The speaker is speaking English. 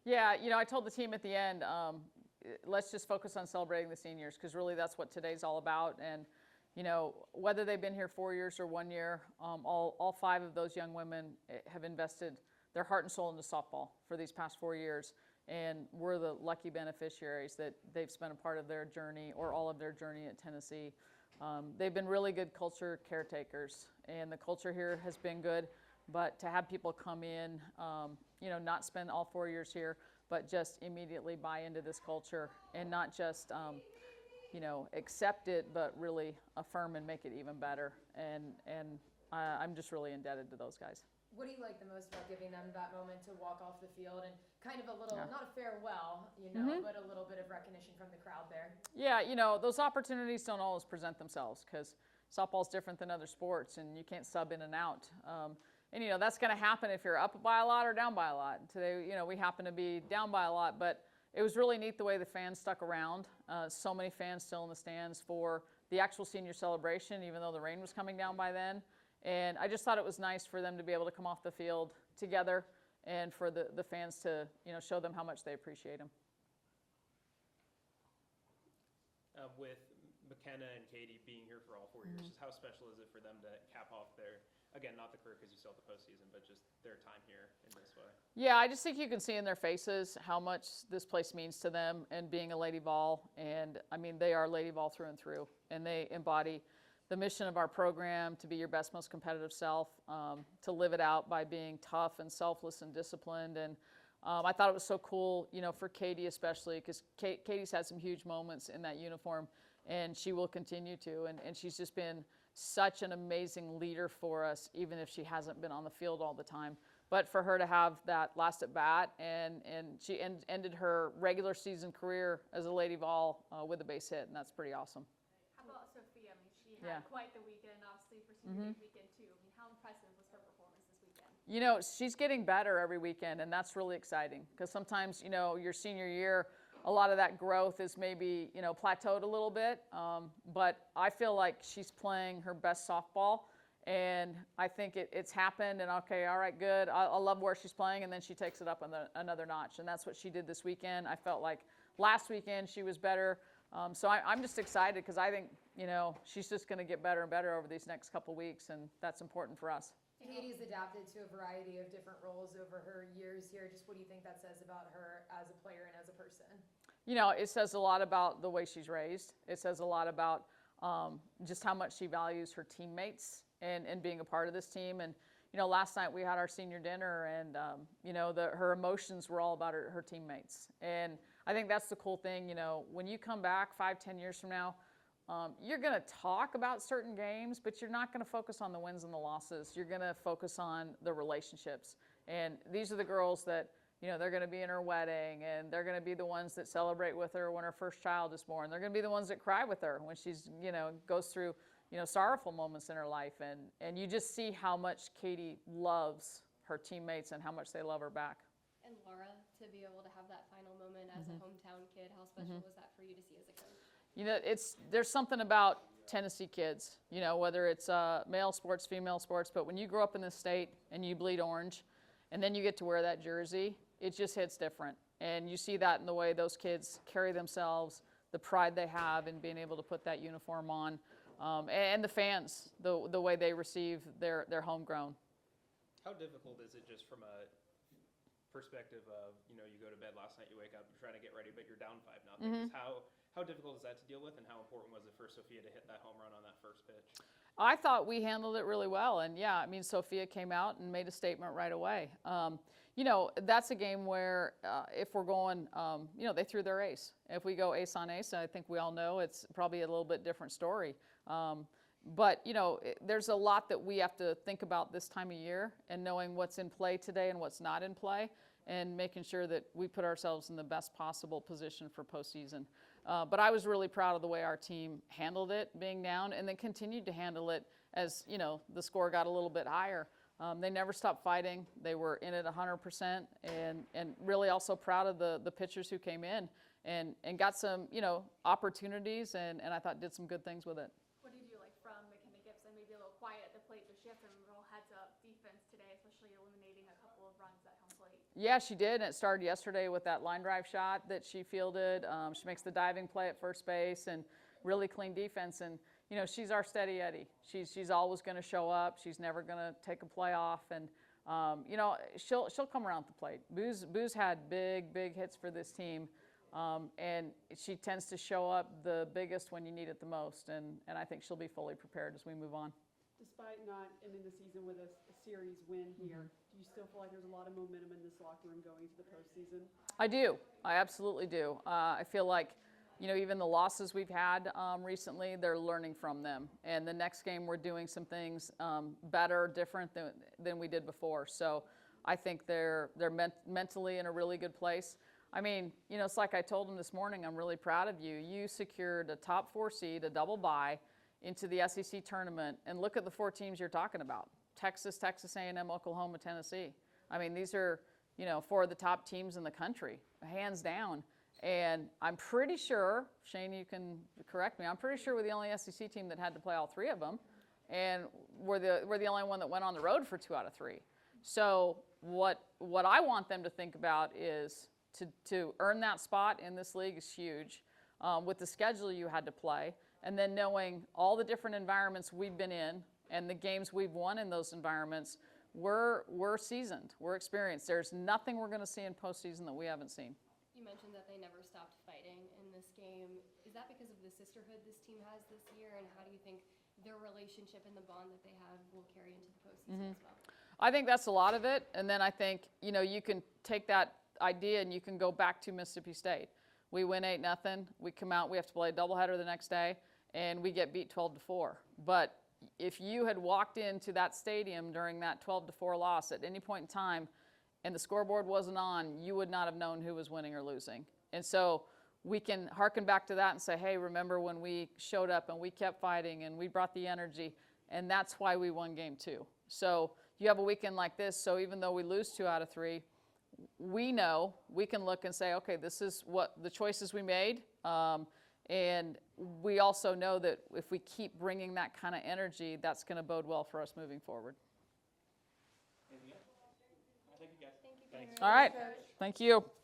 Yeah, I told the team at the end, let's just focus on celebrating the seniors because really that's what today's all about. And, whether they've been here 4 years or 1 year, all five of those young women have invested their heart and soul into softball for these past 4 years. And we're the lucky beneficiaries that they've spent a part of their journey or all of their journey at Tennessee. They've been really good culture caretakers, and the culture here has been good. But to have people come in, not spend all 4 years here, but just immediately buy into this culture and not just, accept it, but really affirm and make it even better. And I'm just really indebted to those guys. What do you like the most about giving them that moment to walk off the field and kind of a little, not a farewell, but a little bit of recognition from the crowd there? Yeah, those opportunities don't always present themselves because softball's different than other sports and you can't sub in and out. And, that's going to happen if you're up by a lot or down by a lot. Today, we happen to be down by a lot, but it was really neat the way the fans stuck around. So many fans still in the stands for the actual senior celebration, even though the rain was coming down by then. And I just thought it was nice for them to be able to come off the field together and for the fans to, show them how much they appreciate them. With McKenna and Katie being here for all 4 years, just how special is it for them to cap off their, again, not the career because you still have the postseason, but just their time here in this way? Yeah, I just think you can see in their faces how much this place means to them and being a Lady Vol. And, they are Lady Vol through and through, and they embody the mission of our program to be your best, most competitive self, to live it out by being tough and selfless and disciplined. And I thought it was so cool, for Katie especially, because Katie's had some huge moments in that uniform, and she will continue to. And she's just been such an amazing leader for us, even if she hasn't been on the field all the time. But for her to have that last at bat, and she ended her regular season career as a Lady Vol with a base hit, and that's pretty awesome. How about Sophia? She had quite the weekend, obviously, for senior weekend, too. How impressive was her performance this weekend? She's getting better every weekend, and that's really exciting because sometimes, your senior year, a lot of that growth is maybe, plateaued a little bit. But I feel like she's playing her best softball, and I think it's happened, and okay, all right, good. I love where she's playing, and then she takes it up another notch, and that's what she did this weekend. I felt like last weekend she was better. So I'm just excited because I think, she's just going to get better and better over these next couple weeks, and that's important for us. Katie's adapted to a variety of different roles over her years here. Just what do you think that says about her as a player and as a person? It says a lot about the way she's raised. It says a lot about just how much she values her teammates and being a part of this team. And, last night we had our senior dinner, and, her emotions were all about her teammates. And I think that's the cool thing, when you come back 5-10 years from now, you're going to talk about certain games, but you're not going to focus on the wins and the losses. You're going to focus on the relationships. And these are the girls that, they're going to be in her wedding, and they're going to be the ones that celebrate with her when her first child is born. They're going to be the ones that cry with her when she's, goes through, sorrowful moments in her life. And you just see how much Katie loves her teammates and how much they love her back. And Laura, to be able to have that final moment as a hometown kid, how special was that for you to see as a coach? There's something about Tennessee kids, whether it's male sports, female sports, but when you grow up in this state and you bleed orange and then you get to wear that jersey, it just hits different. And you see that in the way those kids carry themselves, the pride they have in being able to put that uniform on, and the fans, the way they receive their homegrown. How difficult is it just from a perspective of, you go to bed last night, you wake up, you're trying to get ready, but you're down 5-0. Just how difficult is that to deal with, and how important was it for Sophia to hit that home run on that first pitch? I thought we handled it really well, and Sophia came out and made a statement right away. That's a game where if we're going, they threw their ace. If we go ace on ace, I think we all know it's probably a little bit different story. But, there's a lot that we have to think about this time of year, and knowing what's in play today and what's not in play, and making sure that we put ourselves in the best possible position for postseason. But I was really proud of the way our team handled it, being down, and then continued to handle it as, the score got a little bit higher. They never stopped fighting. They were in it 100%, and really also proud of the pitchers who came in and got some, opportunities, and I thought did some good things with it. What did you like from McKenna Gibson? Maybe a little quiet at the plate, but she had some real heads-up defense today, especially eliminating a couple of runs at home plate. Yeah, she did, and it started yesterday with that line drive shot that she fielded. She makes the diving play at first base and really clean defense. And she's our steady Eddie. She's always going to show up. She's never going to take a play off, and she'll come around the plate. Boo's had big hits for this team, and she tends to show up the biggest when you need it the most. And I think she'll be fully prepared as we move on. Despite not ending the season with a series win here, do you still feel like there's a lot of momentum in this locker room going into the postseason? I do. I absolutely do. I feel like, even the losses we've had recently, they're learning from them. And the next game, we're doing some things better, different than we did before. So I think they're mentally in a really good place. I mean, it's like I told them this morning, I'm really proud of you. You secured a top 4 seed, a double bye into the SEC tournament. And look at the 4 teams you're talking about. Texas, Texas A&M, Oklahoma, Tennessee. I mean, these are, 4 of the top teams in the country, hands down. And I'm pretty sure, Shane, you can correct me, I'm pretty sure we're the only SEC team that had to play all 3 of them. And we're the only one that went on the road for 2 out of 3. So what I want them to think about is to earn that spot in this league is huge. With the schedule you had to play, and then knowing all the different environments we've been in and the games we've won in those environments, we're seasoned, we're experienced. There's nothing we're going to see in postseason that we haven't seen. You mentioned that they never stopped fighting in this game. Is that because of the sisterhood this team has this year, and how do you think their relationship and the bond that they have will carry into the postseason as well? I think that's a lot of it, and then I think, you can take that idea and you can go back to Mississippi State. We win 8-0, we come out, we have to play a doubleheader the next day, and we get beat 12-4. But if you had walked into that stadium during that 12-4 loss at any point in time and the scoreboard wasn't on, you would not have known who was winning or losing. And so we can harken back to that and say, hey, remember when we showed up and we kept fighting and we brought the energy, and that's why we won game 2. So you have a weekend like this, so even though we lose 2 out of 3, we know we can look and say, okay, this is what the choices we made. And we also know that if we keep bringing that kind of energy, that's going to bode well for us moving forward. Anything else? Thank you, guys. Thank you. Thanks. All right. Thank you.